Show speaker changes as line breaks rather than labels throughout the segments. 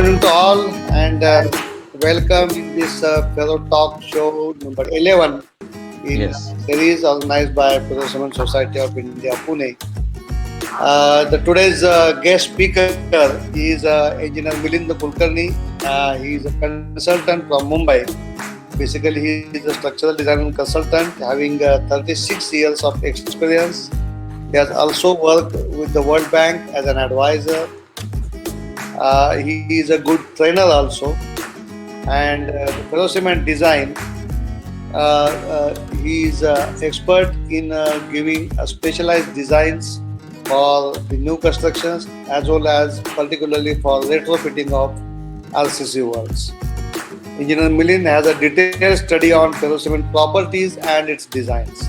evening to all, and welcome in this Fellow Talk Show number 11 in
Yes.
series organized by Fellow Cement Society of India, Pune. The today's guest speaker is Engineer Milind Kulkarni. He is a consultant from Mumbai. Basically, he is a structural design consultant having 36 years of experience. He has also worked with the World Bank as an advisor. He is a good trainer also, and the Fellow Cement design. He is expert in giving specialized designs for the new constructions as well as particularly for retrofitting of RCC works. Engineer Milin has a detailed study on ferrocement properties and its designs.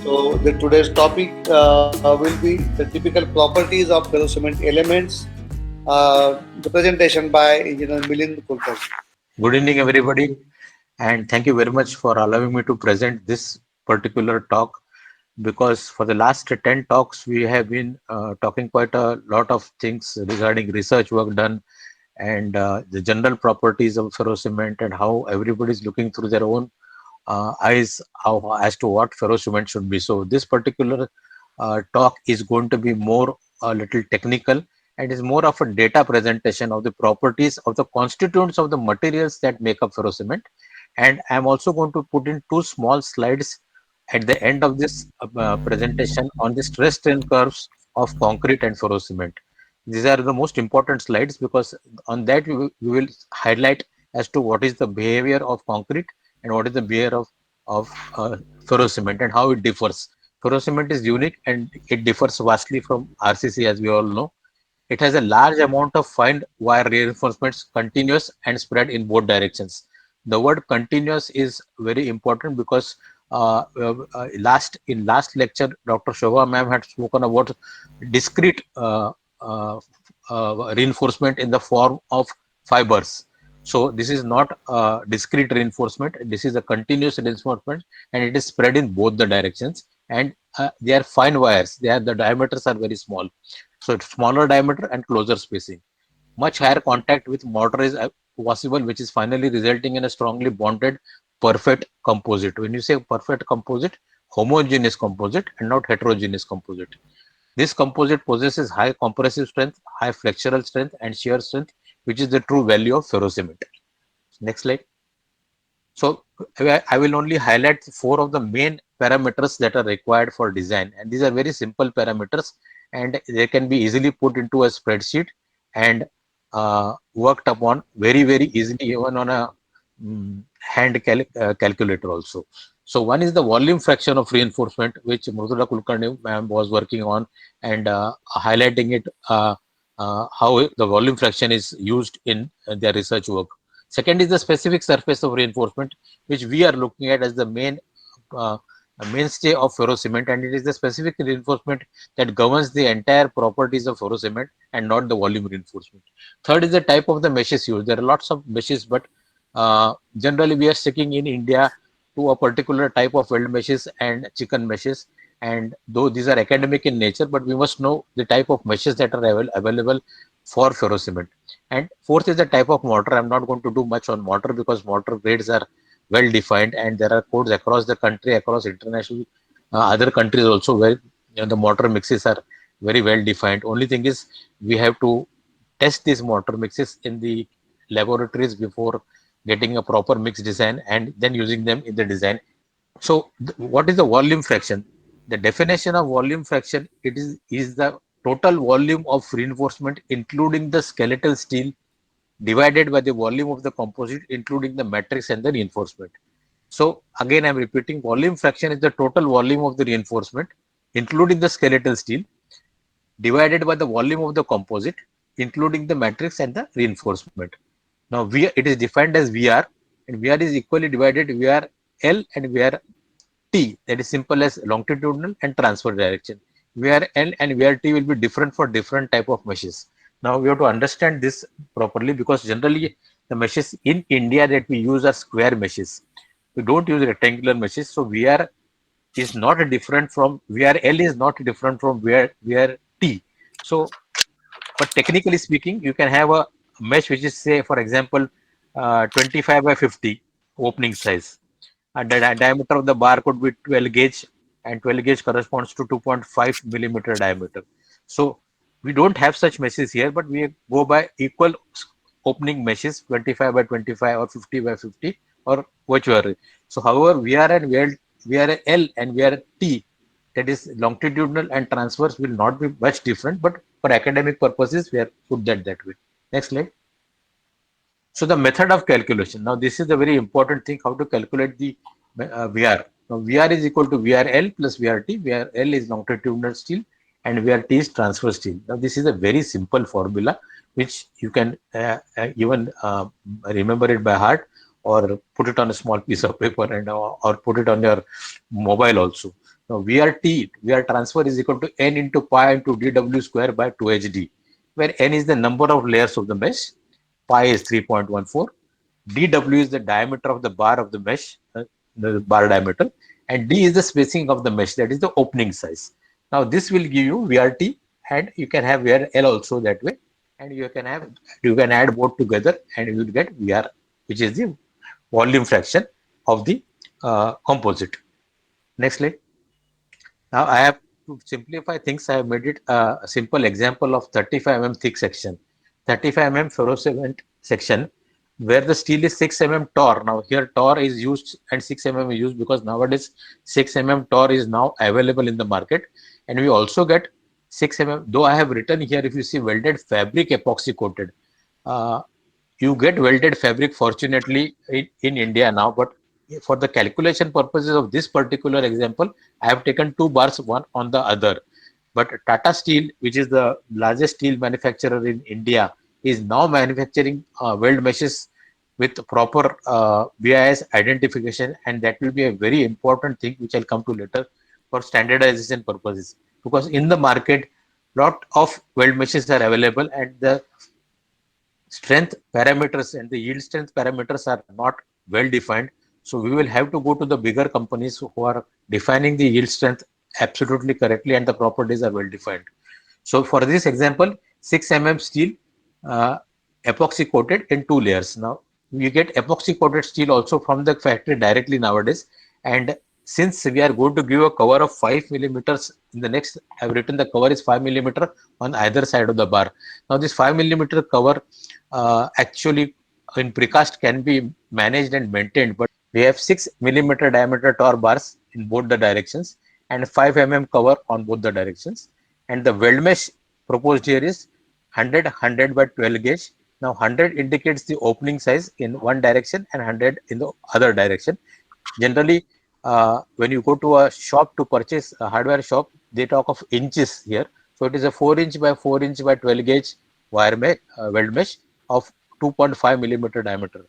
So the today's topic will be the typical properties of ferrocement elements. The presentation by Engineer Milind Kulkarni.
Good evening, everybody, and thank you very much for allowing me to present this particular talk. Because for the last 10 talks, we have been talking quite a lot of things regarding research work done and the general properties of ferrocement and how everybody is looking through their own eyes as to what ferrocement should be. So this particular talk is going to be more a little technical and is more of a data presentation of the properties of the constituents of the materials that make up ferrocement. And I'm also going to put in two small slides at the end of this presentation on the stress strain curves of concrete and ferrocement. These are the most important slides because on that we will highlight as to what is the behavior of concrete and what is the behavior of ferrocement and how it differs. Ferrocement is unique and it differs vastly from RCC, as we all know. It has a large amount of fine wire reinforcements, continuous and spread in both directions. The word continuous is very important because last lecture, Dr. Shobha ma'am had spoken about discrete uh, reinforcement in the form of fibers. So this is not discrete reinforcement. This is a continuous reinforcement, and it is spread in both the directions. And they are fine wires. The diameters are very small. So it's smaller diameter and closer spacing. Much higher contact with mortar is possible, which is finally resulting in a strongly bonded perfect composite. When you say perfect composite, homogeneous composite and not heterogeneous composite. This composite possesses high compressive strength, high flexural strength, and shear strength, which is the true value of ferrocement. Next slide. So I will only highlight four of the main parameters that are required for design, and these are very simple parameters, and they can be easily put into a spreadsheet and worked upon very easily even on a calculator also. So one is the volume fraction of reinforcement, which Mrudula Kulkarni ma'am was working on and highlighting it how the volume fraction is used in their research work. Second is the specific surface of reinforcement, which we are looking at as the uh, mainstay of ferrocement, and it is the specific reinforcement that governs the entire properties of ferrocement and not the volume reinforcement. Third is the type of the meshes used. There are lots of meshes, but generally we are sticking in India to a particular type of weld meshes and chicken meshes. And though these are academic in nature, but we must know the type of meshes that are available for ferrocement. And fourth is the type of mortar. I'm not going to do much on mortar because mortar grades are well defined, and there are codes across the country, across international other countries also, where the mortar mixes are very well defined. Only thing is we have to test these mortar mixes in the laboratories before getting a proper mix design and then using them in the design. So what is the volume fraction? The definition of volume fraction, is the total volume of reinforcement including the skeletal steel divided by the volume of the composite including the matrix and the reinforcement. So again I'm repeating, volume fraction is the total volume of the reinforcement including the skeletal steel divided by the volume of the composite including the matrix and the reinforcement. Now it is defined as VR, and VR is equally divided VR L and VR T, that is simple as longitudinal and transfer direction. Where L and where T will be different for different type of meshes. Now we have to understand this properly because generally the meshes in India that we use are square meshes. We don't use rectangular meshes. So VR is not different from VR L is not different from VR T. So but technically speaking, you can have a mesh which is, say, for example, 25 by 50 opening size, and the diameter of the bar could be 12 gauge, and 12 gauge corresponds to 2.5 millimeter diameter. So we don't have such meshes here, but we go by equal opening meshes, 25 by 25 or 50 by 50 or whichever. So however, VRL and VRT, that is longitudinal and transverse, will not be much different, but for academic purposes, we have put that way. Next slide. So the method of calculation. Now this is the very important thing, how to calculate the VR. Now VR is equal to VRL plus VRT. VRL is longitudinal steel and VRT is transverse steel. Now this is a very simple formula which you can even remember it by heart, or put it on a small piece of paper, and or put it on your mobile also. Now VRT, VR transfer, is equal to N into pi into dW square by 2HD, where N is the number of layers of the mesh, pi is 3.14, dw is the diameter of the bar of the mesh, the bar diameter, and d is the spacing of the mesh, that is the opening size. Now this will give you VRT, and you can have VRL also that way, and you can add both together and you will get VR, which is the volume fraction of the composite. Next slide. Now I have to simplify things. I have made it a simple example of 35 mm thick section, 35 mm ferrocement section, where the steel is 6 mm Tor. Now here Tor is used and 6 mm is used because nowadays 6 mm Tor is now available in the market, and we also get 6 mm. Though I have written here, if you see welded fabric epoxy coated, uh, you get welded fabric fortunately in India now, but for the calculation purposes of this particular example, I have taken two bars, one on the other. But Tata Steel, which is the largest steel manufacturer in India, is now manufacturing weld meshes with proper BIS identification, and that will be a very important thing which I'll come to later for standardization purposes. Because in the market, lot of weld meshes are available, and the strength parameters and the yield strength parameters are not well defined. So we will have to go to the bigger companies who are defining the yield strength absolutely correctly, and the properties are well defined. So for this example, 6 mm steel uh, epoxy coated in two layers. Now you get epoxy coated steel also from the factory directly nowadays. And since we are going to give a cover of 5 millimeters in the next, I've written the cover is 5 millimeter on either side of the bar. Now this 5 millimeter cover actually in precast can be managed and maintained, but we have 6 millimeter diameter Tor bars in both the directions and 5 mm cover on both the directions. And the weld mesh proposed here is 100 by 12 gauge. Now 100 indicates the opening size in one direction and 100 in the other direction. Generally, when you go to a shop to purchase a hardware shop, they talk of inches here. So it is a 4-inch by 4-inch by 12 gauge wire mesh, weld mesh of 2.5 millimeter diameter.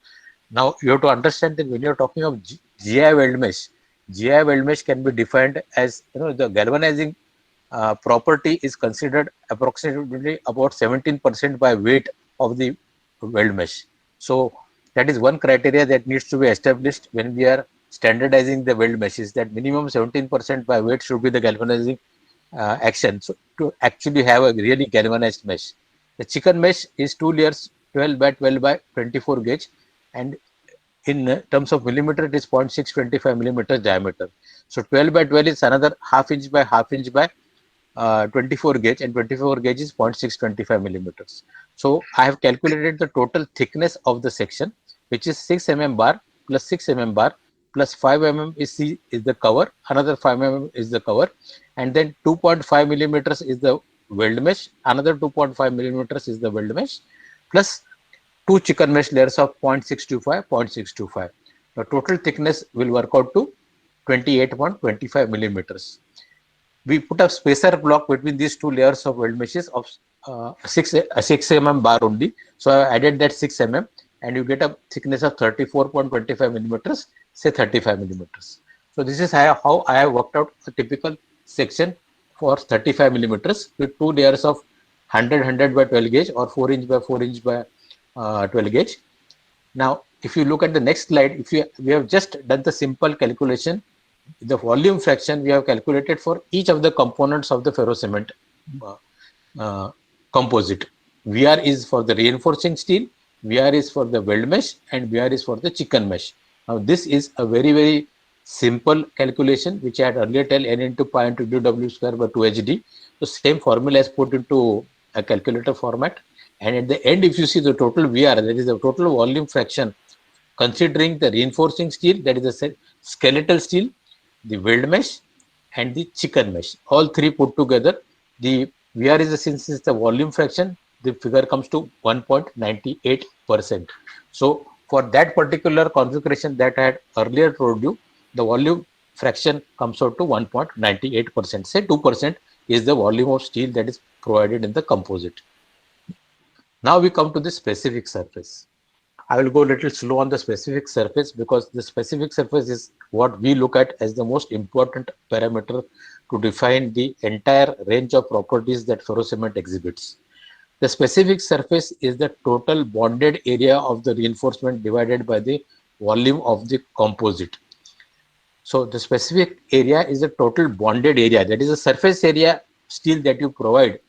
Now you have to understand that when you are talking of GI weld mesh, GI weld mesh can be defined as, the galvanizing property is considered approximately about 17% by weight of the weld mesh. So that is one criteria that needs to be established when we are standardizing the weld meshes, that minimum 17% by weight should be the galvanizing action. So to actually have a really galvanized mesh. The chicken mesh is two layers, 12 by 12 by 24 gauge, and in terms of millimeter, it is 0.625 millimeters diameter. So 12 by 12 is another half-inch by half-inch by 24 gauge, and 24 gauge is 0.625 millimeters. So I have calculated the total thickness of the section, which is 6 mm bar plus 6 mm bar plus 5 mm is the cover, another 5 mm is the cover, and then 2.5 millimeters is the weld mesh, another 2.5 millimeters is the weld mesh, plus two chicken mesh layers of 0.625, 0.625. The total thickness will work out to 28.25 millimeters. We put a spacer block between these two layers of weld meshes of 6 mm bar only. So I added that 6 mm, and you get a thickness of 34.25 millimeters, say 35 millimeters. So this is how I have worked out a typical section for 35 millimeters with two layers of 100 by 12 gauge or 4-inch by 4-inch by 12 gauge. Now, if you look at the next slide, we have just done the simple calculation. The volume fraction we have calculated for each of the components of the ferrocement composite. VR is for the reinforcing steel, VR is for the weld mesh, and VR is for the chicken mesh. Now, this is a very, very simple calculation which I had earlier tell n into pi into dw square by 2hd. So, same formula is put into a calculator format. And at the end, if you see the total VR, that is the total volume fraction, considering the reinforcing steel, that is the skeletal steel, the weld mesh, and the chicken mesh. All three put together, the VR is since it's the volume fraction, the figure comes to 1.98%. So for that particular configuration that I had earlier told you, the volume fraction comes out to 1.98%. Say 2% is the volume of steel that is provided in the composite. Now we come to the specific surface. I will go a little slow on the specific surface because the specific surface is what we look at as the most important parameter to define the entire range of properties that ferrocement exhibits. The specific surface is the total bonded area of the reinforcement divided by the volume of the composite. So the specific area is the total bonded area, that is the surface area steel that you provide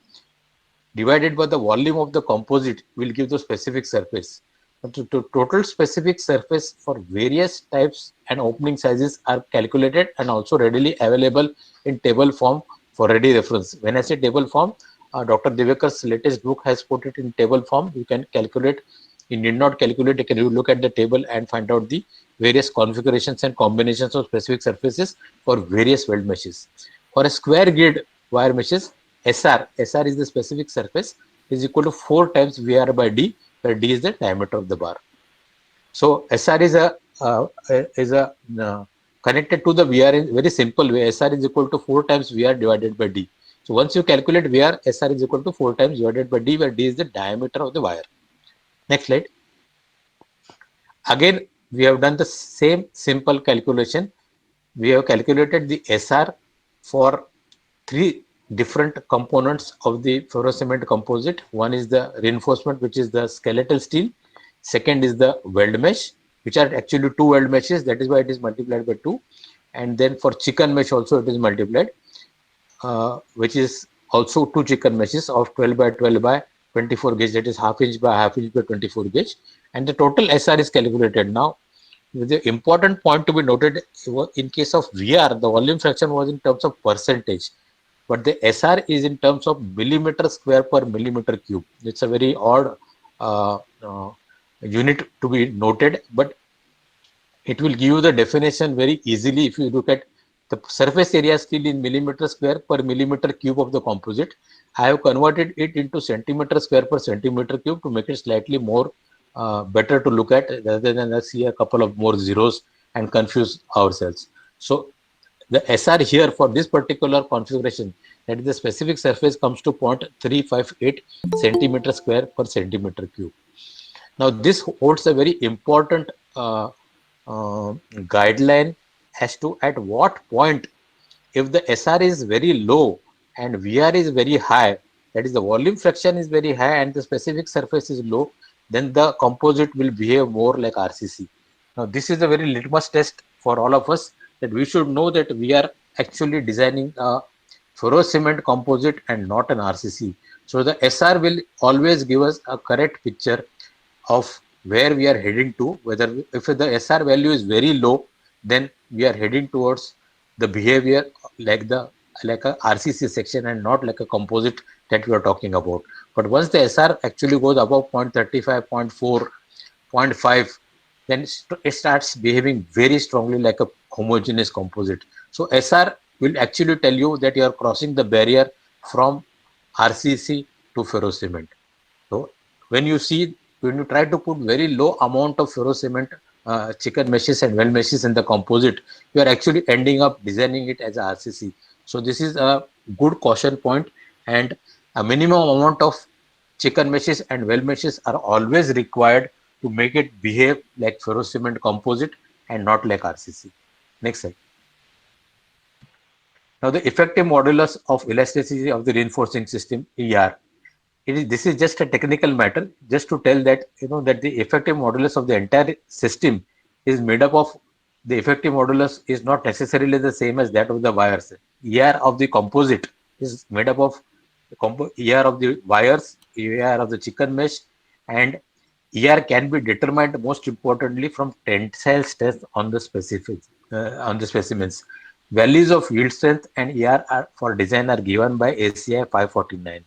divided by the volume of the composite will give the specific surface. The total specific surface for various types and opening sizes are calculated and also readily available in table form for ready reference. When I say table form, Dr. Divakar's latest book has put it in table form. You can calculate, you need not calculate, you can look at the table and find out the various configurations and combinations of specific surfaces for various weld meshes. For a square grid wire meshes, SR is the specific surface, is equal to 4 times VR by D, where D is the diameter of the bar. So SR is connected to the VR in very simple way. SR is equal to 4 times VR divided by D. So once you calculate VR, SR is equal to 4 times divided by D, where D is the diameter of the wire. Next slide. Again, we have done the same simple calculation. We have calculated the SR for 3 different components of the ferrocement composite. One is the reinforcement, which is the skeletal steel. Second is the weld mesh, which are actually 2 weld meshes. That is why it is multiplied by 2. And then for chicken mesh also it is multiplied, which is also 2 chicken meshes of 12 by 12 by 24 gauge. That is half inch by 24 gauge. And the total SR is calculated. Now, the important point to be noted, in case of VR, the volume fraction was in terms of percentage, but the SR is in terms of millimeter square per millimeter cube. It's a very odd unit to be noted, but it will give you the definition very easily if you look at the surface area steel in millimeter square per millimeter cube of the composite. I have converted it into centimeter square per centimeter cube to make it slightly more better to look at rather than see a couple of more zeros and confuse ourselves. So the SR here for this particular configuration, that is the specific surface, comes to 0.358 centimeter square per centimeter cube. Now this holds a very important guideline as to at what point, if the SR is very low and VR is very high, that is the volume fraction is very high and the specific surface is low, then the composite will behave more like RCC. Now this is a very litmus test for all of us, that we should know that we are actually designing a ferrocement composite and not an RCC. So the SR will always give us a correct picture of where we are heading to. Whether if the SR value is very low, then we are heading towards the behavior like a RCC section and not like a composite that we are talking about. But once the SR actually goes above 0.35, 0.4, 0.5, then it starts behaving very strongly like a homogeneous composite. So SR will actually tell you that you are crossing the barrier from RCC to ferrocement. So when you try to put very low amount of ferrocement, chicken meshes and weld meshes in the composite, you are actually ending up designing it as a RCC. So this is a good caution point, and a minimum amount of chicken meshes and weld meshes are always required to make it behave like ferrocement composite and not like RCC. Next slide. Now the effective modulus of elasticity of the reinforcing system, ER. This is just a technical matter, just to tell that that the effective modulus of the entire system is made up of, the effective modulus is not necessarily the same as that of the wires. ER of the composite is made up of ER of the wires EAR of the chicken mesh, and ER can be determined most importantly from tensile strength on the on the specimens. Values of yield strength and ER are, for design are given by ACI 549.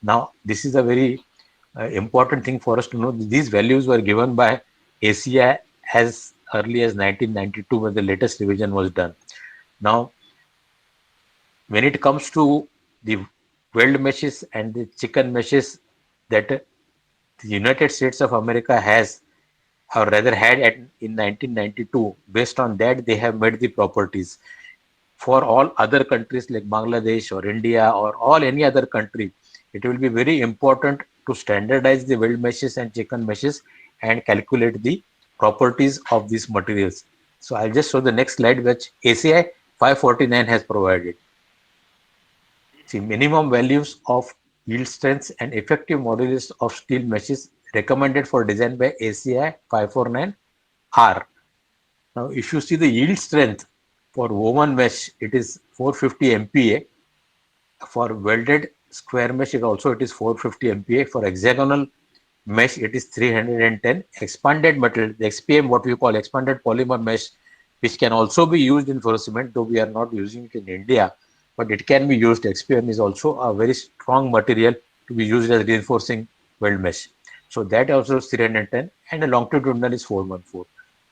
Now, this is a very important thing for us to know. These values were given by ACI as early as 1992 when the latest revision was done. Now, when it comes to the weld meshes and the chicken meshes that the United States of America has, or rather had in 1992, based on that they have made the properties. For all other countries like Bangladesh or India or all any other country, it will be very important to standardize the weld meshes and chicken meshes and calculate the properties of these materials. So I'll just show the next slide, which ACI 549 has provided. See, minimum values of yield strengths and effective modulus of steel meshes recommended for design by ACI 549 are. Now, if you see the yield strength for woven mesh, it is 450 MPa. For welded square mesh, it is 450 MPa. For hexagonal mesh, it is 310. Expanded metal, the XPM, what we call expanded polymer mesh, which can also be used in cement, though we are not using it in India, but it can be used. XPM is also a very strong material to be used as reinforcing weld mesh. So that also is 310, and the longitudinal is 414.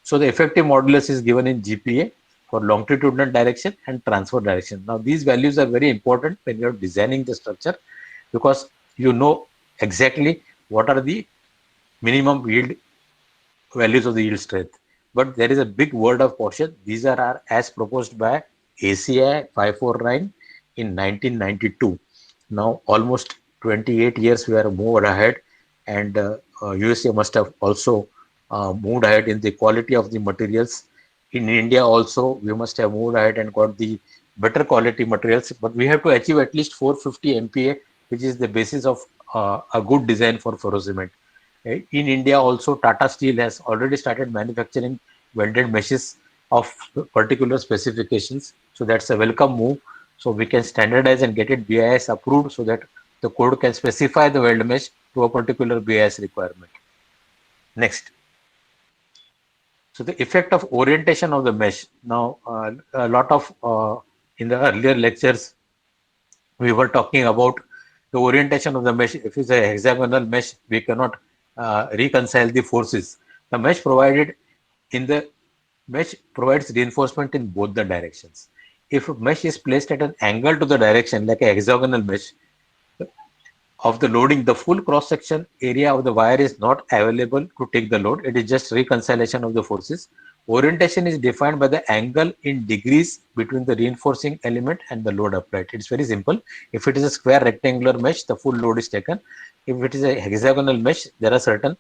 So the effective modulus is given in GPa for longitudinal direction and transfer direction. Now these values are very important when you are designing the structure, because you know exactly what are the minimum yield values of the yield strength. But there is a big word of caution. These are as proposed by ACI 549 in 1992. Now almost 28 years we are moved ahead, and USA must have also moved ahead in the quality of the materials. In India also we must have moved ahead and got the better quality materials, but we have to achieve at least 450 MPa, which is the basis of a good design for ferrocement. In India also, Tata Steel has already started manufacturing welded meshes of particular specifications. So that's a welcome move. So we can standardize and get it BIS approved so that the code can specify the weld mesh to a particular BIS requirement. Next. So the effect of orientation of the mesh. Now, a lot of in the earlier lectures, we were talking about the orientation of the mesh. If it's a hexagonal mesh, we cannot reconcile the forces. The mesh provides reinforcement in both the directions. If a mesh is placed at an angle to the direction, like a hexagonal mesh of the loading, the full cross section area of the wire is not available to take the load. It is just reconciliation of the forces. Orientation is defined by the angle in degrees between the reinforcing element and the load applied. It's very simple. If it is a square rectangular mesh, the full load is taken. If it is a hexagonal mesh, there are certain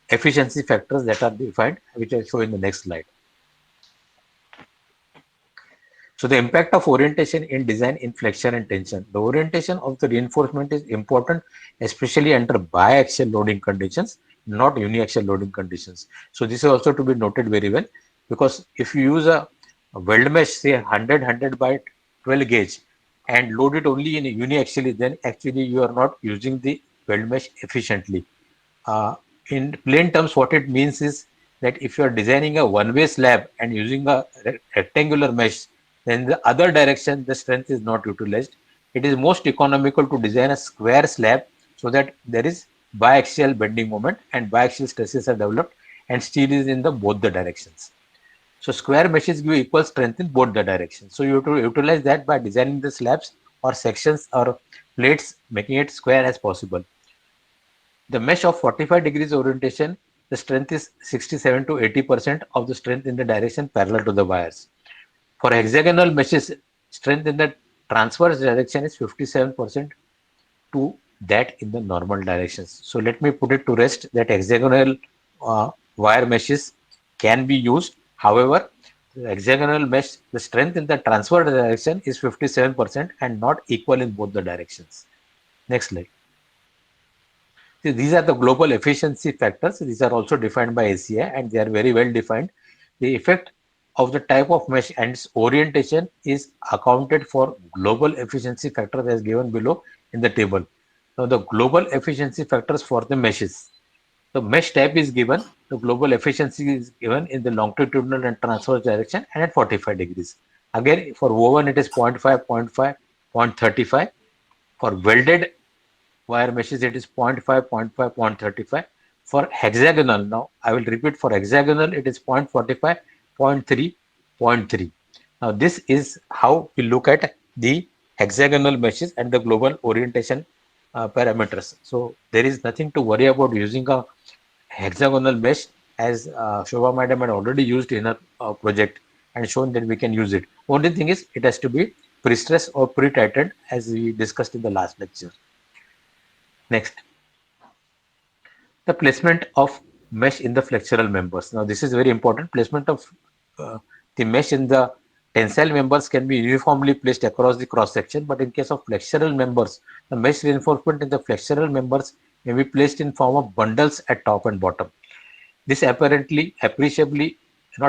efficiency factors that are defined, which I'll show in the next slide. So the impact of orientation in design in flexion and tension. The orientation of the reinforcement is important, especially under biaxial loading conditions, not uniaxial loading conditions. So this is also to be noted very well, because if you use a weld mesh, say 100 by 12 gauge, and load it only in uniaxially, then actually you are not using the weld mesh efficiently. In plain terms, what it means is that if you are designing a one-way slab and using a rectangular mesh, then the other direction the strength is not utilized. It is most economical to design a square slab so that there is biaxial bending moment and biaxial stresses are developed, and steel is in the both the directions. So square meshes give equal strength in both the directions. So you have to utilize that by designing the slabs or sections or plates, making it square as possible. The mesh of 45 degrees orientation, the strength is 67 to 80% of the strength in the direction parallel to the wires. For hexagonal meshes, strength in the transverse direction is 57% to that in the normal directions. So let me put it to rest that hexagonal wire meshes can be used. However, the hexagonal mesh, the strength in the transverse direction is 57% and not equal in both the directions. Next slide. See, these are the global efficiency factors. These are also defined by ACI and they are very well defined. The effect of the type of mesh and its orientation is accounted for global efficiency factors as given below in the table. Now the global efficiency factors for the meshes. The mesh type is given, the global efficiency is given in the longitudinal and transverse direction and at 45 degrees. Again, for woven it is 0.5, 0.5, 0.35. For welded wire meshes it is 0.5, 0.5, 0.35. For hexagonal, now I will repeat, for hexagonal it is 0.45, 0.3, 0.3. Now this is how we look at the hexagonal meshes and the global orientation parameters. So there is nothing to worry about using a hexagonal mesh, as Shobha madam had already used in her project and shown that we can use it. Only thing is it has to be pre-stressed or pre-tightened, as we discussed in the last lecture. Next, the placement of mesh in the flexural members. Now this is very important. Placement of uh, the mesh in the tensile members can be uniformly placed across the cross section, but in case of flexural members, the mesh reinforcement in the flexural members may be placed in form of bundles at top and bottom. This not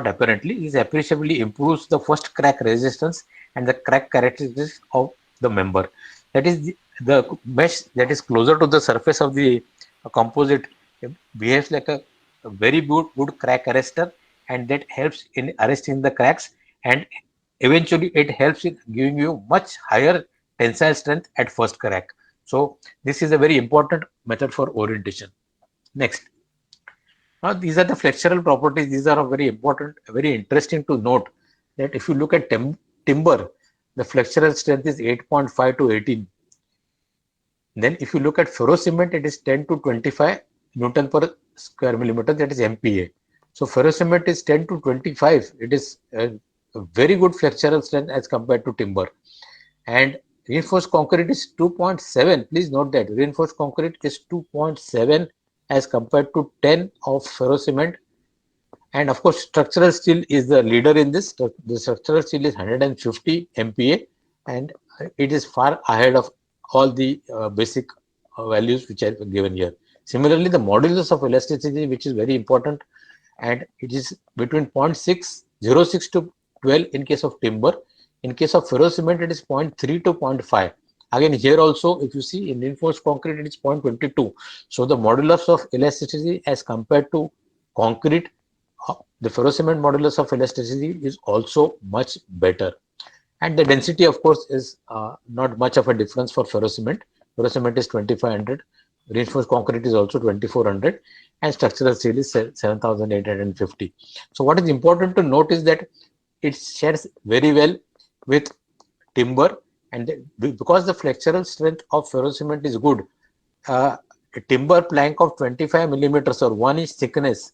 apparently, this appreciably improves the first crack resistance and the crack characteristics of the member. That is, the mesh that is closer to the surface of the composite behaves like a very good crack arrestor, and that helps in arresting the cracks, and eventually it helps in giving you much higher tensile strength at first crack. So this is a very important method for orientation. Next. Now, these are the flexural properties. These are very important, very interesting to note that if you look at timber, the flexural strength is 8.5 to 18. Then if you look at ferrocement, it is 10 to 25 Newton per square millimeter, that is MPa. So ferrocement is 10 to 25. It is a very good flexural strength as compared to timber. And reinforced concrete is 2.7. Please note that reinforced concrete is 2.7 as compared to 10 of ferrocement. And of course, structural steel is the leader in this. The structural steel is 150 MPa, and it is far ahead of all the basic values which are given here. Similarly, the modulus of elasticity, which is very important, and it is between 0.606 to 12 in case of timber. In case of ferrocement, it is 0.3 to 0.5. Again, here also, if you see in reinforced concrete, it is 0.22. So the modulus of elasticity as compared to concrete, the ferrocement modulus of elasticity is also much better. And the density, of course, is not much of a difference for ferrocement. Ferrocement is 2500, reinforced concrete is also 2400, and structural steel is 7850. So what is important to note is that it shares very well with timber, and because the flexural strength of ferrocement is good, a timber plank of 25 millimeters or 1 inch thickness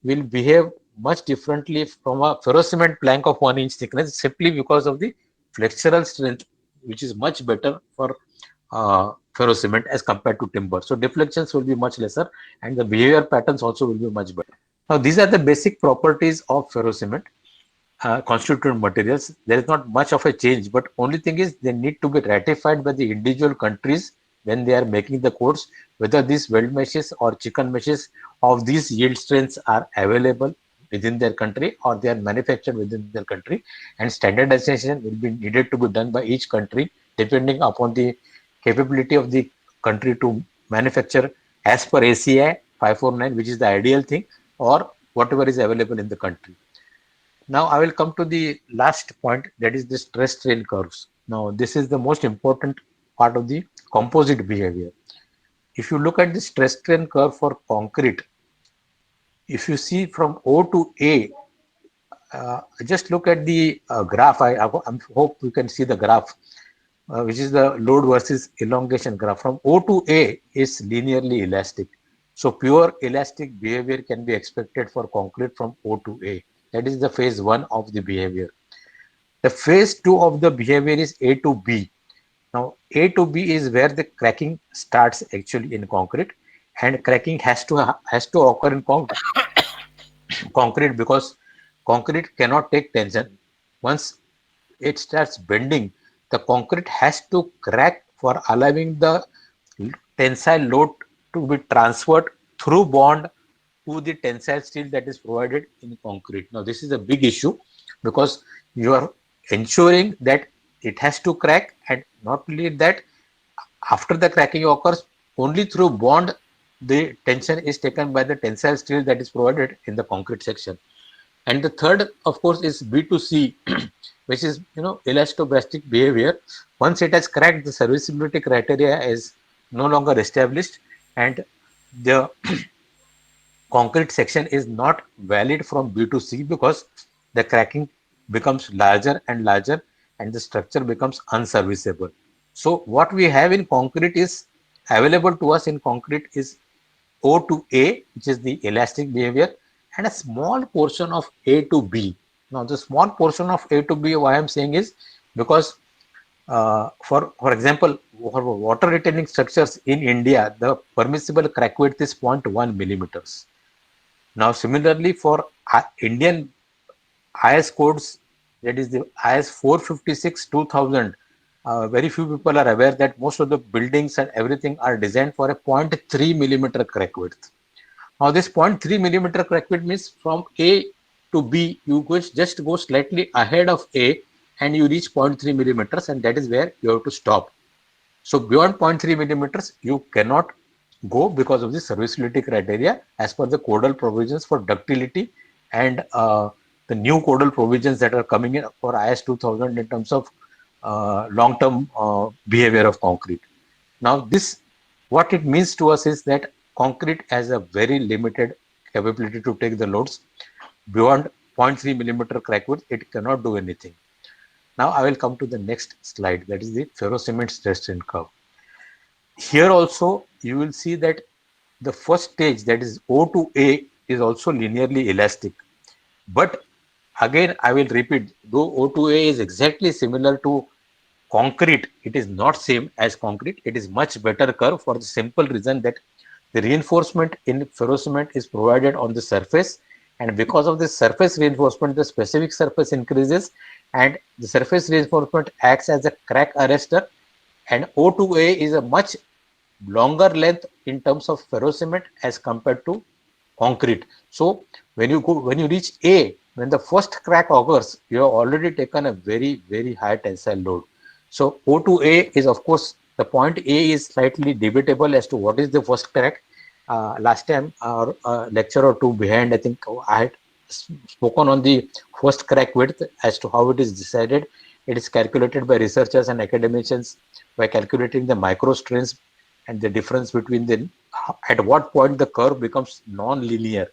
will behave much differently from a ferrocement plank of 1 inch thickness, simply because of the flexural strength, which is much better for ferrocement as compared to timber. So deflections will be much lesser, and the behavior patterns also will be much better. Now these are the basic properties of ferrocement constituent materials. There is not much of a change, but only thing is they need to be ratified by the individual countries when they are making the codes, whether these weld meshes or chicken meshes of these yield strengths are available within their country or they are manufactured within their country, and standardization will be needed to be done by each country depending upon the capability of the country to manufacture as per ACI 549, which is the ideal thing, or whatever is available in the country. Now I will come to the last point, that is the stress strain curves. Now this is the most important part of the composite behavior. If you look at the stress strain curve for concrete, if you see from O to A, just look at the graph. I hope you can see the graph, which is the load versus elongation graph. From O to A is linearly elastic. So pure elastic behavior can be expected for concrete from O to A. That is the phase 1 of the behavior. The phase 2 of the behavior is A to B. Now A to B is where the cracking starts actually in concrete, and cracking has to occur in concrete because concrete cannot take tension. Once it starts bending, the concrete has to crack for allowing the tensile load to be transferred through bond to the tensile steel that is provided in concrete. Now this is a big issue because you are ensuring that it has to crack, and not only that, After the cracking occurs, only through bond the tension is taken by the tensile steel that is provided in the concrete section. And the third, of course, is B2C, which is elastoblastic behavior. Once it has cracked, the serviceability criteria is no longer established, and the concrete section is not valid from B to C because the cracking becomes larger and larger and the structure becomes unserviceable. So what we have in concrete is available to us in concrete is O to A, which is the elastic behavior, and a small portion of A to B. Now, the small portion of A to B, why I'm saying is because, for example, for water retaining structures in India, the permissible crack width is 0.1 millimeters. Now, similarly, for Indian IS codes, that is the IS 456 2000, very few people are aware that most of the buildings and everything are designed for a 0.3 millimeter crack width. Now, this 0.3 millimeter crack width means from A to B, you just go slightly ahead of A and you reach 0.3 millimeters, and that is where you have to stop. So beyond 0.3 millimeters, you cannot go because of the serviceability criteria as per the codal provisions for ductility and the new codal provisions that are coming in for IS 2000 in terms of long-term behavior of concrete. Now, this what it means to us is that concrete has a very limited capability to take the loads beyond 0.3 millimeter crack width. It cannot do anything. Now, I will come to the next slide, that is the ferrocement stress strain curve. Here also, you will see that the first stage, that is O to A, is also linearly elastic. But again, I will repeat, though O to A is exactly similar to concrete, it is not same as concrete. It is much better curve for the simple reason that the reinforcement in ferrocement is provided on the surface, and because of this surface reinforcement, the specific surface increases, and the surface reinforcement acts as a crack arrestor, and O2A is a much longer length in terms of ferrocement as compared to concrete. So when you reach A, when the first crack occurs, you have already taken a very high tensile load. So O to A is, of course, the point A is slightly debatable as to what is the first crack. Last time, our lecture or two behind, I think I had spoken on the first crack width as to how it is decided. It is calculated by researchers and academicians by calculating the micro strains and the difference between the at what point the curve becomes non-linear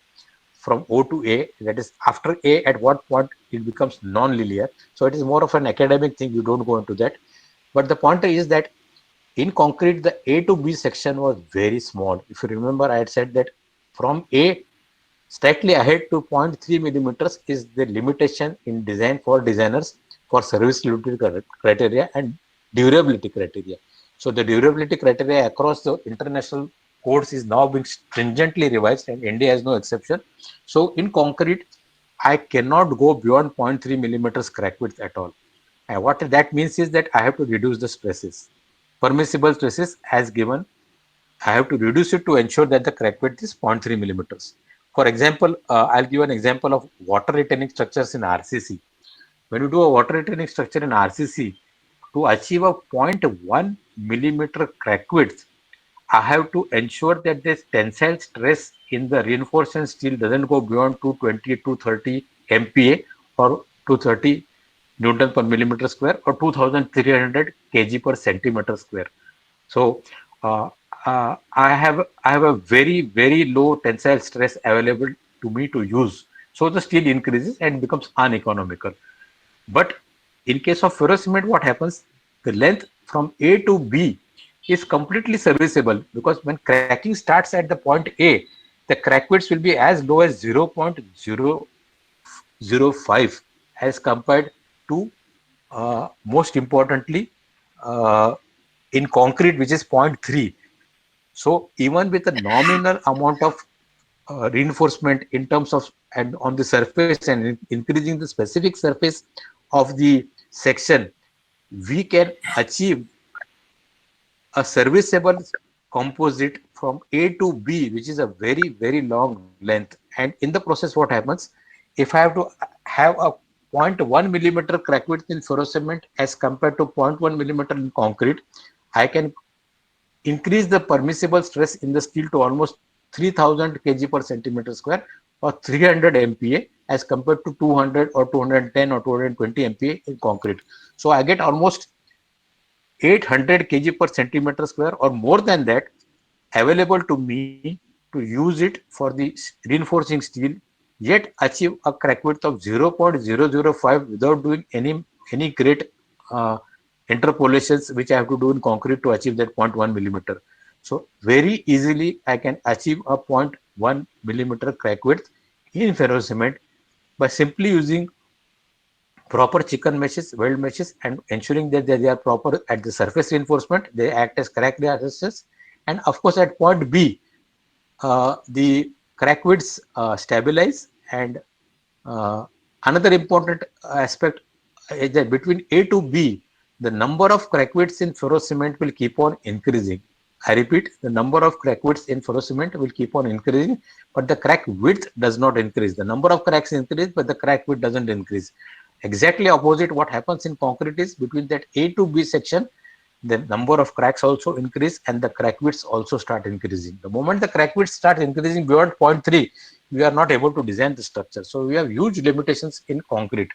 from O to A, that is after A, at what point it becomes non-linear. So it is more of an academic thing, you don't go into that. But the point is that in concrete, the A to B section was very small. If you remember, I had said that from A slightly ahead to 0.3 millimeters is the limitation in design for designers for serviceability criteria and durability criteria. So the durability criteria across the international codes is now being stringently revised, and India has no exception. So in concrete, I cannot go beyond 0.3 millimeters crack width at all. And what that means is that I have to reduce the stresses. Permissible stresses as given, I have to reduce it to ensure that the crack width is 0.3 millimeters. For example, I'll give an example of water retaining structures in RCC. When you do a water retaining structure in RCC, to achieve a zero point 0.1 millimeter crack width, I have to ensure that this tensile stress in the reinforcement steel doesn't go beyond 220 to 30 MPa or 230 Newton per millimeter square or 2300 kg per centimeter square. So uh, I have a very low tensile stress available to me to use. So the steel increases and becomes uneconomical. But in case of ferrocement, what happens? The length from A to B is completely serviceable because when cracking starts at the point A, the crack widths will be as low as 0.005 as compared to most importantly uh, in concrete, which is zero point 0.3. So even with a nominal amount of reinforcement in terms of and on the surface and increasing the specific surface of the section, we can achieve a serviceable composite from A to B, which is a very long length. And in the process, what happens? If I have to have a 0.1 millimeter crack width in ferrocement as compared to 0.1 millimeter in concrete, I can increase the permissible stress in the steel to almost 3000 kg per centimeter square or 300 MPa as compared to 200 or 210 or 220 MPa in concrete. So I get almost 800 kg per centimeter square or more than that available to me to use it for the reinforcing steel, yet achieve a crack width of 0.005 without doing any great uh, interpolations which I have to do in concrete to achieve that zero point 0.1 millimeter. So very easily I can achieve a 0.1 millimeter crack width in ferrocement by simply using proper chicken meshes, weld meshes, and ensuring that they are proper at the surface reinforcement. They act as crack resistors, and of course at point B, the crack widths stabilize. And uh, another important aspect is that between A to B, the number of crack widths in ferrocement will keep on increasing. I repeat, the number of crack widths in ferrocement will keep on increasing, but the crack width does not increase. The number of cracks increase, but the crack width doesn't increase. Exactly opposite what happens in concrete is between that A to B section, the number of cracks also increase and the crack widths also start increasing. The moment the crack widths start increasing beyond 0.3, we are not able to design the structure. So we have huge limitations in concrete.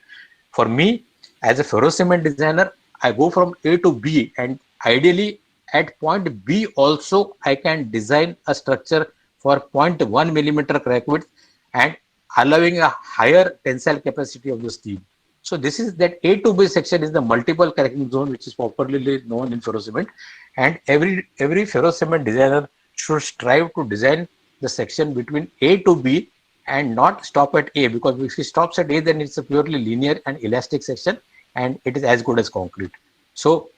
For me, as a ferrocement designer, I go from A to B, and ideally at point B also I can design a structure for zero point 0.1 millimeter crack width and allowing a higher tensile capacity of the steel. So this is that A to B section is the multiple cracking zone, which is popularly known in ferrocement, and every ferrocement designer should strive to design the section between A to B and not stop at A, because if he stops at A, then it's a purely linear and elastic section, and it is as good as concrete. So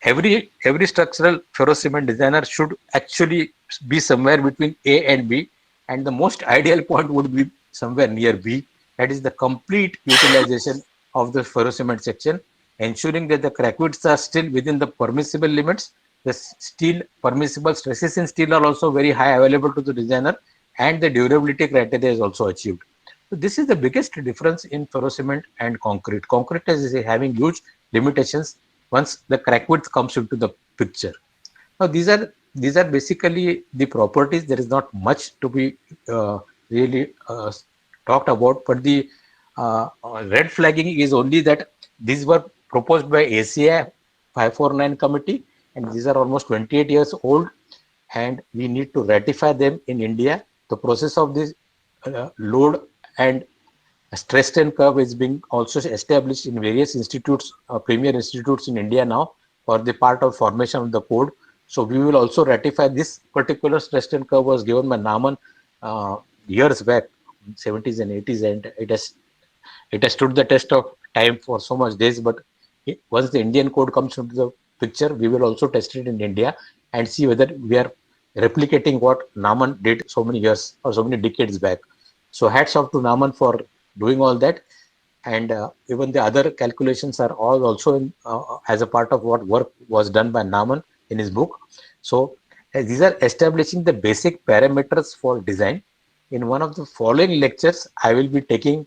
every structural ferrocement designer should actually be somewhere between A and B, and the most ideal point would be somewhere near B. That is the complete utilization of the ferrocement section, ensuring that the crack widths are still within the permissible limits. The steel permissible stresses in steel are also very high available to the designer, and the durability criteria is also achieved. So this is the biggest difference in ferrocement and concrete. Concrete is having huge limitations once the crack width comes into the picture. Now these are basically the properties. There is not much to be really talked about, but the red flagging is only that these were proposed by ACI 549 committee, and these are almost 28 years old, and we need to ratify them in India. The process of this load and stress strain curve is being also established in various institutes, premier institutes in India now, for the part of formation of the code. So we will also ratify this particular stress strain curve was given by Naman years back, 70s and 80s, and it has stood the test of time for so much days. But once the Indian code comes into the picture, we will also test it in India and see whether we are replicating what Naman did so many years or so many decades back. So hats off to Naman for doing all that, and even the other calculations are all also as a part of what work was done by Naman in his book. So these are establishing the basic parameters for design. In one of the following lectures, I will be taking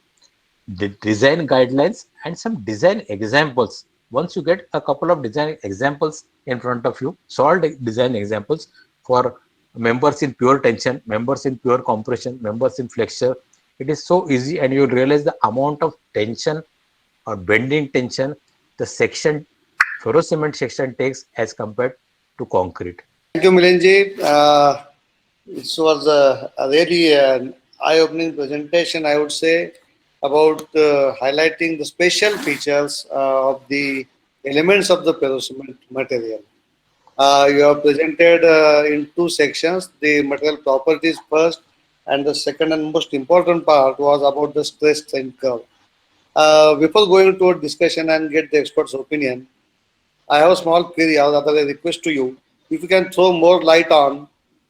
the design guidelines and some design examples. Once you get a couple of design examples in front of you, solved design examples for members in pure tension, members in pure compression, members in flexure, it is so easy, and you'll realize the amount of tension or bending tension the section, ferrocement section takes as compared to concrete.
Thank you, Milinji. This was a really eye-opening presentation, I would say, about highlighting the special features of the elements of the ferrocement material. You have presented in two sections, the material properties first, and the second and most important part was about the stress strain curve. Before going to a discussion and get the expert's opinion, I have a small query or rather a request to you. If you can throw more light on,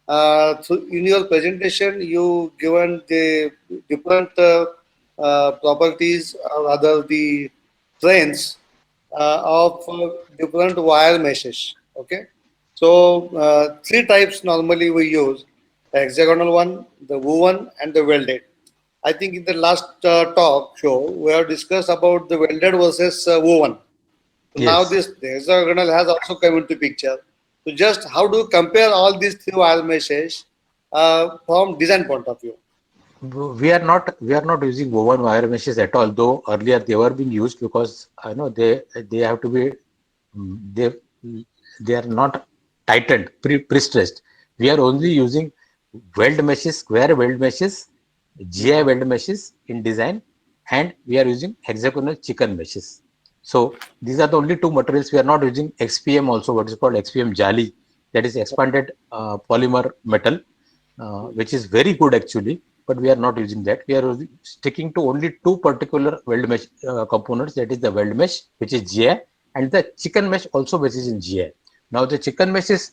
in your presentation, you given the different properties or rather the trends of different wire meshes. Okay, so three types normally we use: the hexagonal one, the woven, and the welded. I think in the last talk show we have discussed about the welded versus woven. So now
Yes.
this hexagonal has also come into picture. So So just how do you compare all these three wire meshes from design point of view?
We are not using woven wire meshes at all, though earlier they were being used because I know they have to be they they are not tightened pre-stressed. We are only using weld meshes, square weld meshes, GI weld meshes in design, and we are using hexagonal chicken meshes. So these are the only two materials. We are not using XPM also, what is called XPM Jali, that is expanded polymer metal, which is very good actually, but we are not using that. We are sticking to only two particular weld mesh components, that is the weld mesh, which is GI, and the chicken mesh also, which is in GI. Now the chicken meshes,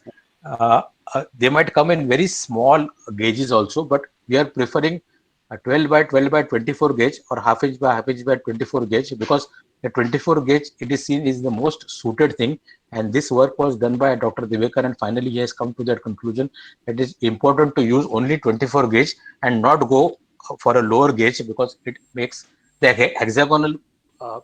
they might come in very small gauges also, but we are preferring a 12 by 12 by 24 gauge or half inch by 24 gauge, because the 24 gauge, it is seen, is the most suited thing. And this work was done by Dr. Divekar, and finally he has come to that conclusion that it is important to use only 24 gauge and not go for a lower gauge, because it makes the hexagonal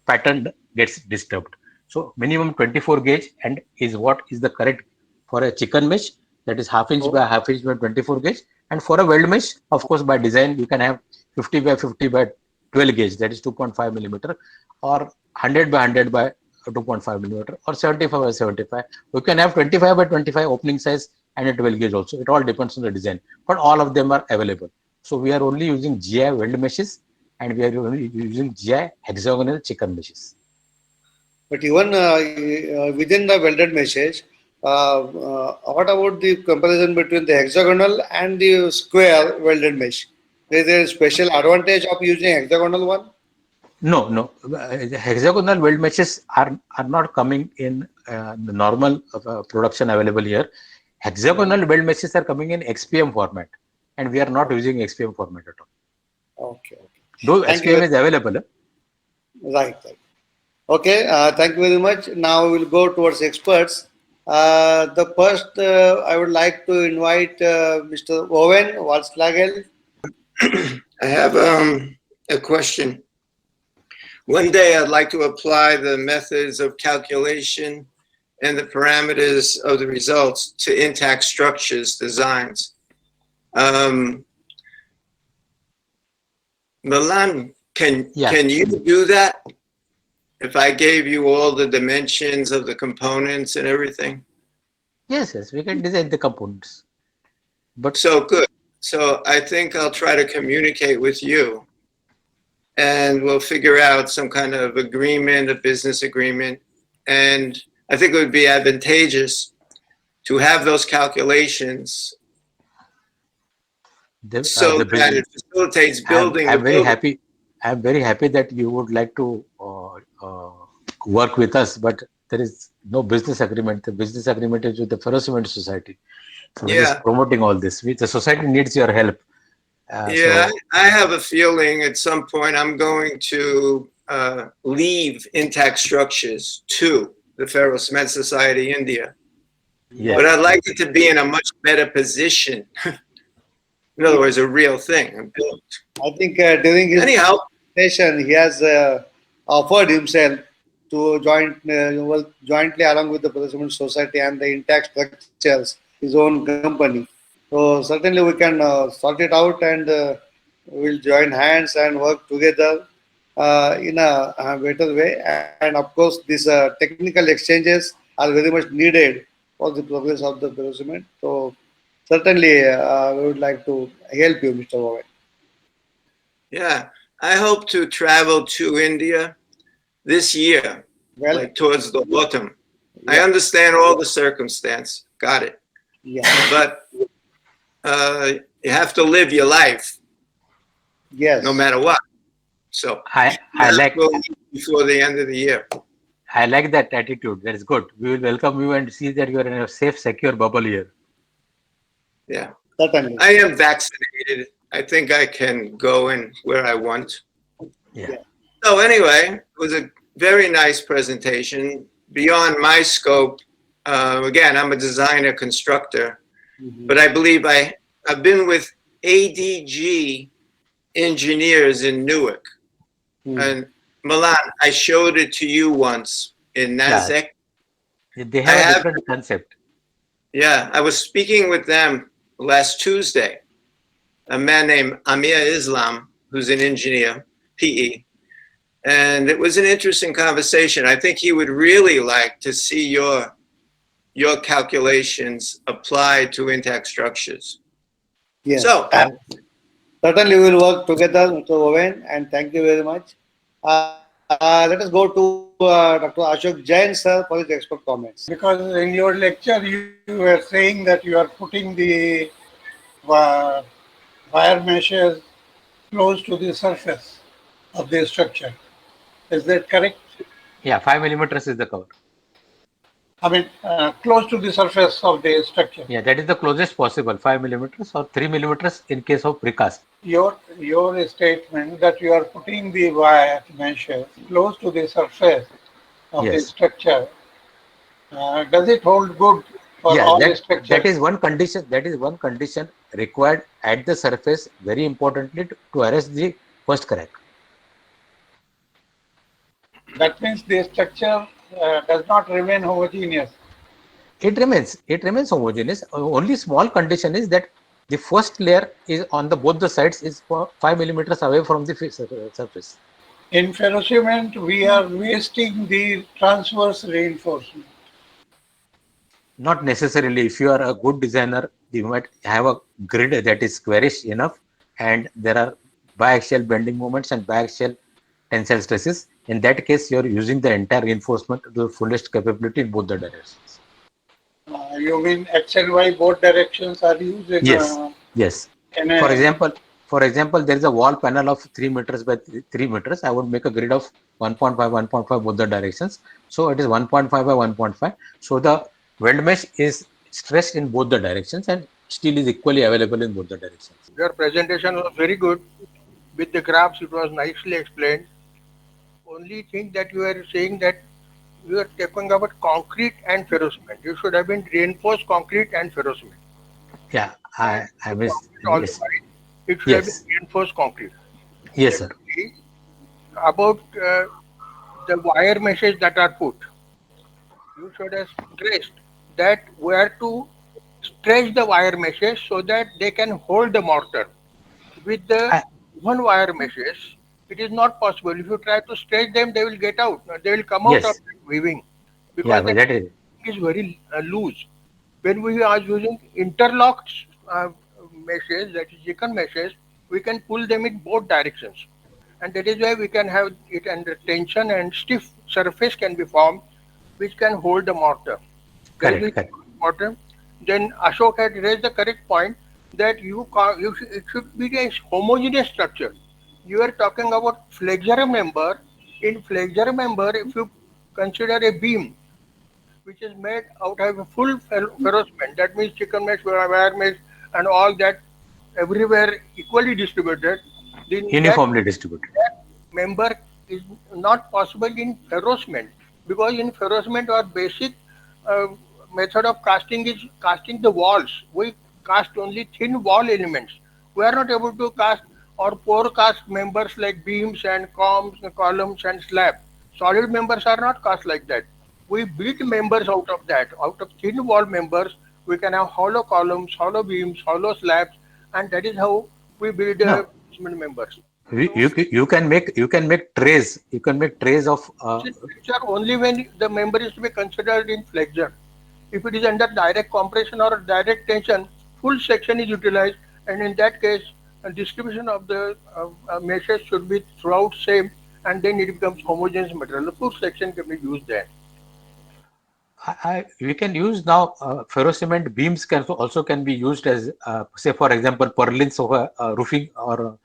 pattern gets disturbed. So minimum 24 gauge and is what is the correct for a chicken mesh, that is half inch by half inch by 24 gauge. And for a weld mesh, of course, by design, you can have 50 by 50 by 12 gauge, that is 2.5 millimeter, or 100 by 100 by 2.5 millimeter, or 75 by 75. You can have 25 by 25 opening size and a 12 gauge also. It all depends on the design, but all of them are available. So we are only using GI weld meshes, and we are only using GI hexagonal chicken meshes.
But even within the welded meshes, what about the comparison between the hexagonal and the square welded mesh? Is there a special advantage of using hexagonal one?
No, no. The hexagonal weld meshes are not coming in the normal production available here.
Mhm.
Hexagonal weld meshes are coming in XPM format, and we are not
Okay,
using XPM format at all.
okay, okay.
Though
Thank you.
XPM is available.
Right, right. Okay, thank you very much. Now we'll go towards experts. The first, I would like to invite Mr. Owen Walslagel.
I have a question. One day I'd like to apply the methods of calculation and the parameters of the results to intact structures designs. Milan,
Yeah.
can you do that? If I gave you all the dimensions of the components and everything?
Yes, yes. We can design the components, but
So good. So I think I'll try to communicate with you and we'll figure out some kind of agreement, a business agreement. And I think it would be advantageous to have those calculations so
the
that
business.
it facilitates
I'm
building the
I'm very
building.
happy. I'm very happy that you would like to work with us, but there is no business agreement. The business agreement is with the Ferro Cement Society, so which is
Yeah.
promoting all this. The society needs your help.
Yeah.
So
I have a feeling at some point I'm going to leave intact structures to the Ferro Cement Society India. But
yes,
I'd like it to be in a much better position. In other words, a real thing and built.
I think during his
Anyhow,
presentation, he has offered himself to jointly along with the President Society and the Intact Structures, his own company. So certainly we can sort it out and we'll join hands and work together in a better way. And of course, these technical exchanges are very much needed for the progress of the President. So certainly we would like to help you, Mr. Owen.
yeah, I hope to travel to India this year,
Well,
like towards the autumn. I
yeah,
understand all the circumstance. Got it.
yeah,
But you have to live your life no
yes.
matter what. So
I I
perhaps
like
we'll meet before the end of the year.
I like that attitude. That is good. We will welcome you and see that you are in a safe, secure bubble here.
Yeah.
Certainly.
I am vaccinated. I think I can go in where I want.
Yeah.
Yeah.
So anyway, it was a very nice presentation. Beyond my scope, again, I'm a designer constructor,
Mhm.
but I believe I've been with ADG engineers in Newark.
Mhm.
And Milan, I showed it to you once in
Yeah.
NASDAQ.
They
I
have a
have
different concept.
Yeah, I was speaking with them last Tuesday. A man named Amir Islam, who's an engineer, PE, and it was an interesting conversation. I think he would really like to see your calculations applied to intact structures.
Yes.
So,
Certainly, we will work together, Mr. Owen, and thank you very much. Let us go to Dr. Ashok Jain, sir, for his expert comments.
Because in your lecture you were saying that you are putting the uh, wire meshes close to the surface of the structure. Is that correct?
Yeah, 5 millimeters is the cover.
I mean, close to the surface of the structure.
Yeah, that is the closest possible, 5 millimeters or 3 millimeters in case of precast.
Your statement that you are putting the wire meshes close to the surface of the
Yes.
structure, does it hold good for
Yeah,
all the
that
structures?
is one condition. That is one condition required at the surface. Very importantly, to arrest the first crack.
That means the structure does not remain homogeneous.
It remains homogeneous. Only small condition is that the first layer is on the both the sides is 5 millimeters away from the surface.
In ferrocement, we are wasting the transverse reinforcement.
Not necessarily. If you are a good designer, you might have a grid that is squarish enough, and there are biaxial bending moments and biaxial tensile stresses. In that case, you are using the entire reinforcement to the fullest capability in both the directions.
You mean X and Y both directions are used in,
Yes, yes.
in a,
For example, there is a wall panel of 3 meters by 3 meters. I would make a grid of 1.5, 1.5 both the directions. So it is 1.5 by 1.5. So the weld mesh is stressed in both the directions and steel is equally available in both the directions.
Your presentation was very good. With the graphs, it was nicely explained. Only thing that you were saying that you are talking about concrete and ferrocement. You should have been reinforced concrete and ferrocement.
Yeah, I missed.
Concrete
Yes,
also, right? It should have
yes,
been reinforced concrete.
yes, sir.
Secondly, about the wire meshes that are put, you should have stressed that where to stretch the wire meshes so that they can hold the mortar. With the
I,
one wire meshes, it is not possible. If you try to stretch them, they will get out. They will come out of
yes,
that weaving
yeah,
because
but
the
that is
is very loose. When we are using interlocked meshes, that is chicken meshes, we can pull them in both directions, and that is why we can have it under tension and stiff surface can be formed, which can hold the mortar. That is
correct, correct.
important. Then Ashok had raised the correct point that it should be a homogeneous structure. You are talking about flexure member. In flexure member, if you consider a beam which is made out of a full ferrocement, that means chicken mesh, wire mesh, and all that everywhere equally distributed, then
Uniformly distributed.
that member is not possible in ferrocement, because in ferrocement our basic uh, method of casting is casting the walls. We cast only thin wall elements. We are not able to cast or pour cast members like beams and columns and slab. Solid members are not cast like that. We build members out of that. Out of thin wall members, we can have hollow columns, hollow beams, hollow slabs, and that is how we build
No,
members.
you can make trays. You can make trays of
In flexure only when the member is to be considered in flexure. If it is under direct compression or direct tension, full section is utilized, and in that case, a distribution of the meshes should be throughout same, and then it becomes homogeneous material. The full section can be used there.
we can use now ferrocement beams can also can be used as say for example purlins of a roofing or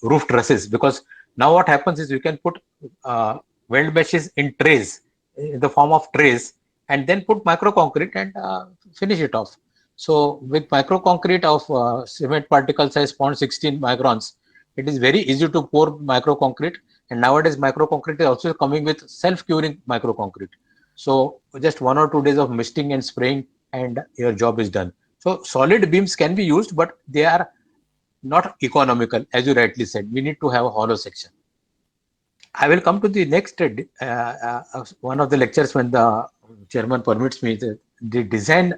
roof trusses, because now what happens is you can put weld meshes in trays in the form of trays and then put micro concrete and finish it off. So with micro concrete of cement particle size 0.16 microns, it is very easy to pour micro concrete, and nowadays micro concrete is also coming with self curing micro concrete. So just 1 or 2 days of misting and spraying and your job is done. So solid beams can be used, but they are not economical. As you rightly said, we need to have a hollow section. I will come to the next one of the lectures when the Chairman permits me, the design,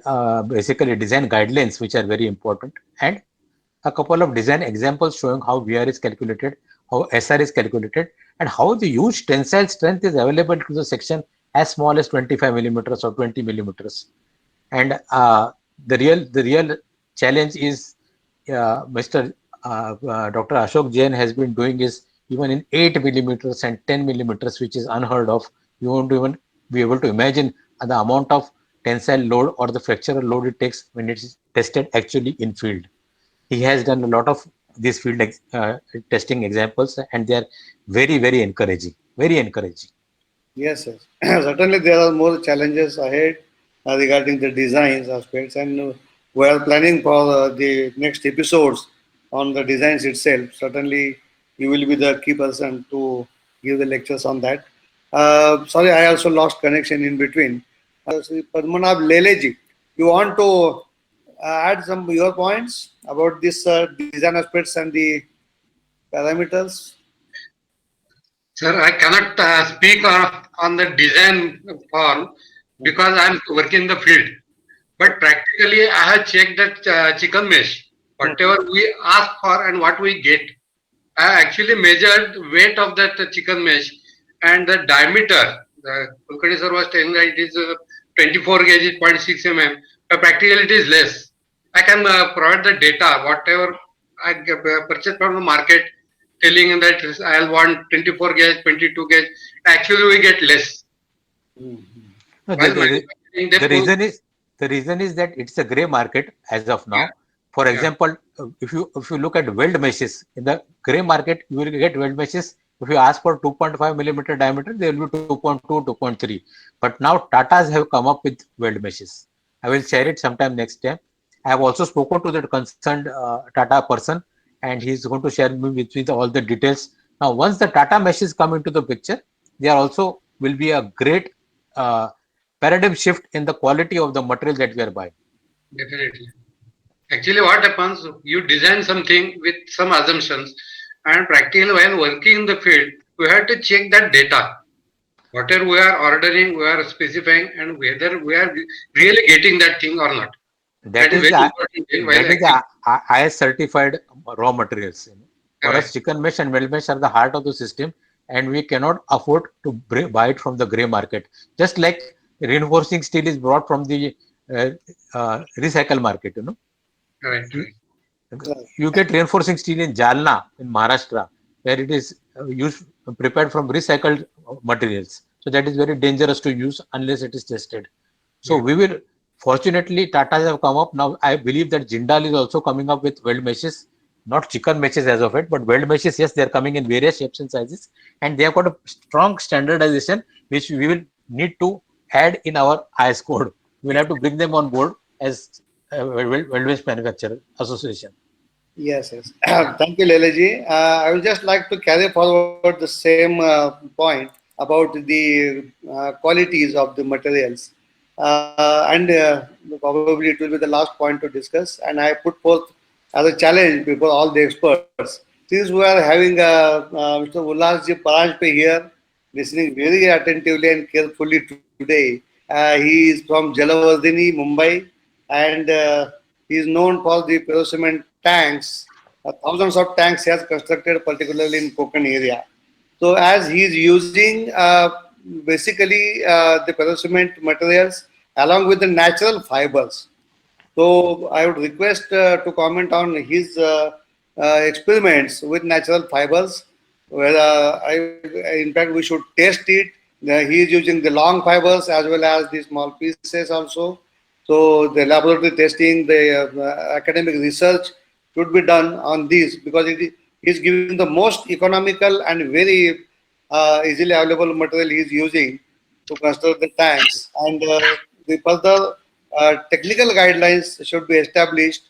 basically design guidelines, which are very important, and a couple of design examples showing how VR is calculated, how SR is calculated, and how the huge tensile strength is available to the section as small as 25 millimeters or 20 millimeters. And the real challenge is Mr. Dr. Ashok Jain has been doing is even in 8 millimeters and 10 millimeters, which is unheard of. You won't even be able to imagine the amount of tensile load or the fractural load it takes when it is tested actually in field. He has done a lot of these field testing examples, and they are very, very encouraging. Very encouraging.
Yes, yes. Certainly, there are more challenges ahead regarding the designs aspects, and we are planning for the next episodes on the designs itself. Certainly, you will be the key person to give the lectures on that. Sorry, I also lost connection in between. Sri Padmanabh Leleji, you want to add some your points about this design aspects and the parameters?
Sir, I cannot speak on the design form because I am working in the field. But practically, I have checked that chicken mesh. Whatever we ask for and what we get, I actually measured weight of that chicken mesh and the diameter. The Kulkarni sir was telling that it is 24 gauge, 0.6 mm. But practically, it is less. I can provide the data, whatever I purchase from the market, telling that I'll want 24 gauge, 22 gauge. Actually, we get less.
No,
While manufacturing, they
the
prove,
reason is that it's a gray market as of now.
yeah,
For
yeah,
example, if you look at weld meshes in the gray market, you will get weld meshes. If you ask for 2.5 millimeter diameter, they will be 2.2, 2.3. But now Tatas have come up with weld meshes. I will share it sometime next time. I have also spoken to the concerned Tata person, and he is going to share with all the details. Now, once the Tata meshes come into the picture, they are also will be a great uh, paradigm shift in the quality of the material that we are buying.
definitely. Actually, what happens, you design something with some assumptions, and practically while working in the field, we have to check that data. Whatever we are ordering, we are specifying, and whether we are really getting that thing or not. That
That
is
is
very important thing while actually
IS certified raw materials. For us,
correct.
chicken mesh and weld mesh are the heart of the system, and we cannot afford to buy it from the gray market. Just like reinforcing steel is brought from the uh, recycle market.
Right,
You,
right.
you get reinforcing steel in Jalna in Maharashtra, where it is used prepared from recycled materials. So that is very dangerous to use unless it is tested. So
Yeah.
we will, fortunately, Tatas have come up. Now I believe that Jindal is also coming up with weld meshes, not chicken meshes as of it, but weld meshes. Yes, they are coming in various shapes and sizes, and they have got a strong standardization, which we will need to add in our IS code. We will have to bring them on board as weld mesh manufacturer association.
Yes, yes. Thank you, Leleji. I would just like to carry forward the same point about the qualities of the materials. And probably it will be the last point to discuss. And I put forth as a challenge before all the experts. Since we are having Mr. Ullasji Paranjpe here, listening very attentively and carefully today. He is from Jalavardhini, Mumbai, and he is known for the ferrocement tanks. Thousands of tanks he has constructed, particularly in Konkan area. So as he is using basically the ferrocement materials along with the natural fibers. So I would request to comment on his experiments with natural fibers. Where in fact, we should test it. He is using the long fibers as well as the small pieces also. So the laboratory testing, the academic research should be done on this because it is giving the most economical and very easily available material he is using to construct the tanks. And the further technical guidelines should be established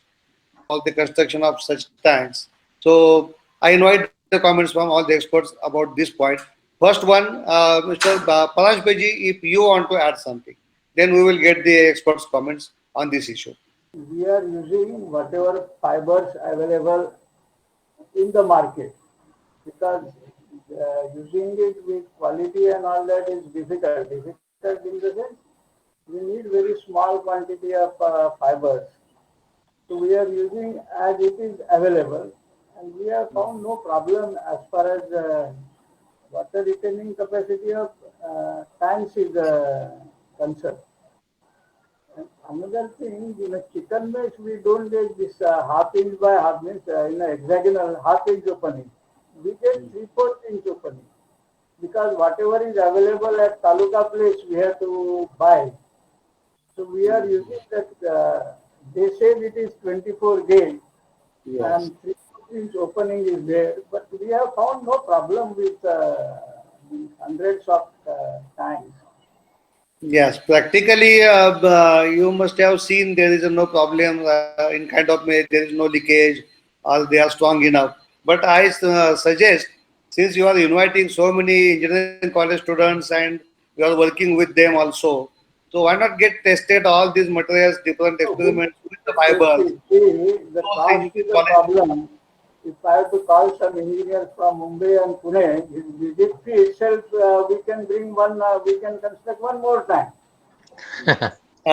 for the construction of such tanks. So I invite the comments from all the experts about this point. First one, Mr. Parash Beji, if you want to add something, then we will get the experts' comments on this issue.
We are using whatever fibers available in the market because using it with quality and all that is difficult. Difficult in the sense we need very small quantity of fibers. So we are using as it is available, and we have found no problem as far as water retaining capacity of tanks is concerned. And another thing, in a chicken mesh, we don't get this half inch by half means in a hexagonal half inch opening. We get 3/4 inch opening because whatever is available at taluka place we have to buy. So we are using that. They say it is 24 gauge and 3/4 inch opening is there, but we have found no problem with hundreds of tanks.
Yes, practically, you must have seen there is no problem in kind of there is no leakage or they are strong enough. But I suggest, since you are inviting so many engineering college students and you are working with them also, so why not get tested all these materials, different experiments with the fibers?
See, the
So
cost
engineering
is a
college,
problem. If I have to call some engineers from Mumbai and Pune, his visit fee itself, we can bring one, we can construct one more tank.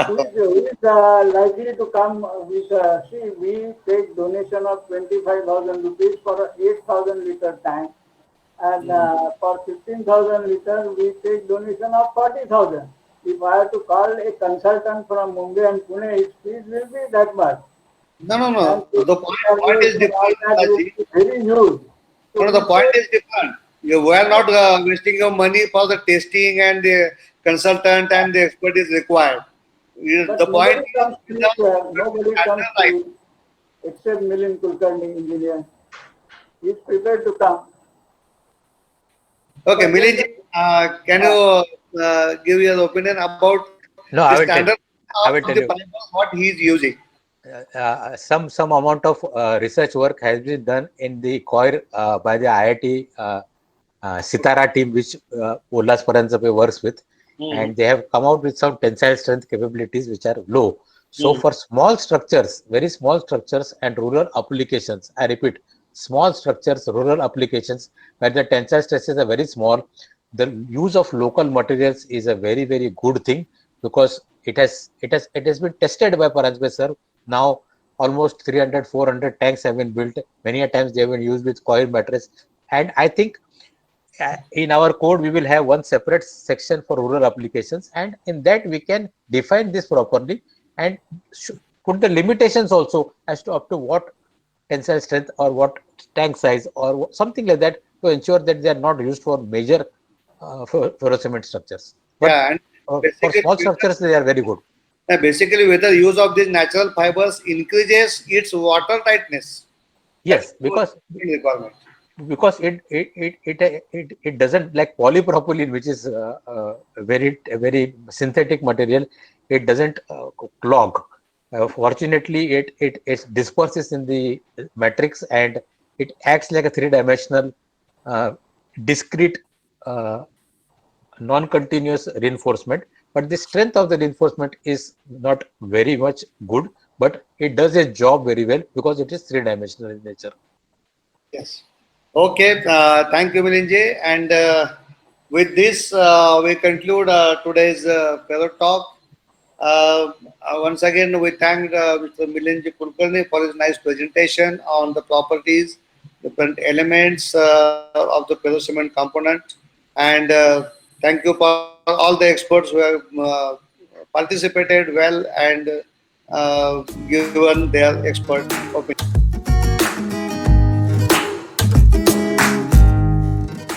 Who is likely to come with, see, we take donation of 25,000 rupees for a 8,000 liter tank, and for 15,000 liter, we take donation of 40,000. If I have to call a consultant from Mumbai and Pune, his fees will be that much.
no, no,
And
no. The point is
all
different,
that will
Balaji.
be very huge. So
No, no, the
we
point
say,
is different. You were not wasting your money for the testing and the consultant and the expert is required.
but
The point
nobody
is,
comes to you, sir. Nobody comes to
right.
you except Milind Kulkarni, engineer. He is prepared to come.
Okay,
But then
Milinji, can
uh,
you give your opinion about
No,
the
I will tell
standard
you. I will
of
tell
the
you.
pipe, what he is using?
Some amount of research work has been done in the COIR by the IIT Sitara team, which Ullas Paranjape works with, and they have come out with some tensile strength capabilities which are low. So for small structures, very small structures and rural applications, I repeat, small structures, rural applications where the tensile stresses are very small, the use of local materials is a very, very good thing because it has been tested by Paranjpe sir. Now almost 300, 400 tanks have been built. Many a times they have been used with coil mattress, and I think in our code we will have one separate section for rural applications, and in that we can define this properly and put the limitations also as to up to what tensile strength or what tank size or something like that to ensure that they are not used for major ferrocement structures, but
Yeah, and
for
basically,
small structures they are very good.
basically, whether use of these natural fibers increases its water tightness. That
Yes,
was
because
the requirement.
it doesn't, like polypropylene, which is a very synthetic material. It doesn't clog. Fortunately, it disperses in the matrix and it acts like a three-dimensional uh, discrete non-continuous reinforcement. But the strength of the reinforcement is not very much good, but it does its job very well because it is three-dimensional in nature.
Yes. Okay. Thank you, Milinji. And with this, we conclude today's Fellow Talk. Once again, we thank Mr. Milinji Kulkarni for his nice presentation on the properties, different elements of the ferrocement component. And thank you for all the experts who have participated well and given their expert opinion.